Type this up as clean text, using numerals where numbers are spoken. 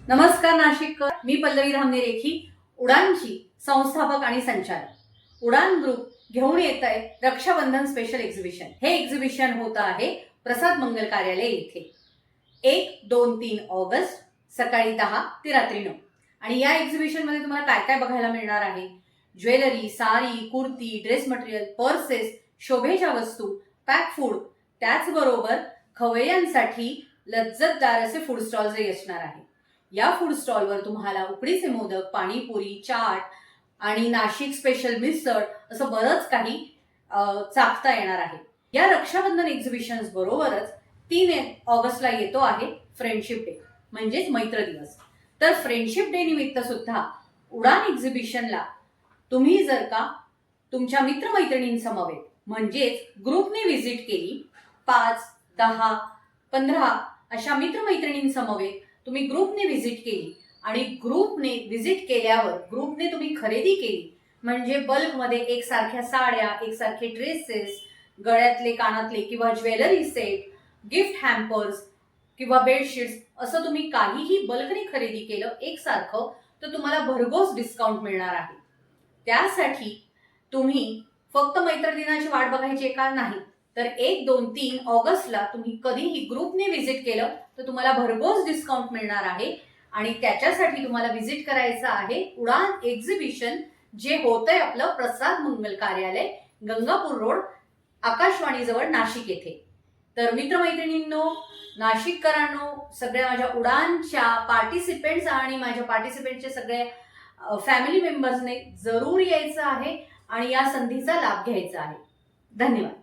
नमस्कार नाशिककर, मी पल्लवी धामणे रेखी, उडानची संस्थापक आणि संचालक. उडान ग्रुप घेऊन येत आहे रक्षाबंधन स्पेशल एक्झिबिशन. हे एक्झिबिशन होत आहे प्रसाद मंगल कार्यालय येथे 1, 2, 3 ऑगस्ट सकाळी 10 ते रात्री 9. आणि या एक्झिबिशन मध्ये तुम्हाला काय काय बघायला मिळणार आहे? Jewellery, sari, kurti, dress material, purses, शोभेच्या वस्तू, पॅक फूड, त्याचबरोबर खवय्यांसाठी लज्जतदार असे फूड स्टॉल्स असणार आहे. या फूड स्टॉलवर तुम्हाला उकडीचे मोदक, पाणीपुरी, चाट आणि नाशिक स्पेशल मिसळ असं बरंच काही चाखता येणार आहे. या रक्षाबंधन एक्झिबिशन्स बरोबरच 3 ऑगस्टला येतो आहे फ्रेंडशिप डे, म्हणजेच मैत्र दिवस. तर फ्रेंडशिप डे निमित्त सुद्धा उडान एक्झिबिशनला तुम्ही जर का तुमच्या मित्रमैत्रिणींसमवेत म्हणजेच ग्रुपने व्हिजिट केली, 5, 10, 15 अशा मित्रमैत्रिणींसमवेत तुम्ही ग्रुपने व्हिजिट केली आणि ग्रुपने व्हिजिट केल्यावर ग्रुपने तुम्ही खरेदी केली, म्हणजे बल्कमध्ये एकसारख्या साड्या, एकसारखे ड्रेसेस, गळ्यातले, कानातले किंवा ज्वेलरी सेट, गिफ्ट हॅम्पर्स किंवा बेडशीट्स असं तुम्ही काहीही बल्कने खरेदी केलं एकसारखं, तर तुम्हाला भरघोस डिस्काउंट मिळणार आहे. त्यासाठी तुम्ही फक्त मैत्रिणींची वाट बघायची का नाही, तर 1, 2, 3 ऑगस्टला तुम्ही कधीही ग्रुपने व्हिजिट केलं तर तुम्हाला भरघोस डिस्काउंट मिळणार आहे. आणि त्याच्यासाठी तुम्हाला व्हिजिट करायचं आहे उडान एक्झिबिशन, जे होतंय आपलं प्रसाद मंगल कार्यालय, गंगापूर रोड, आकाशवाणी जवळ, नाशिक येथे. तर मित्रमैत्रिणींनो, नाशिककरांनो, सगळ्या माझ्या उडानच्या पार्टिसिपेंट्स आणि माझ्या पार्टिसिपेंटचे सगळे फॅमिली मेंबर्सने जरूर यायचं आहे आणि या संधीचा लाभ घ्यायचा आहे. धन्यवाद.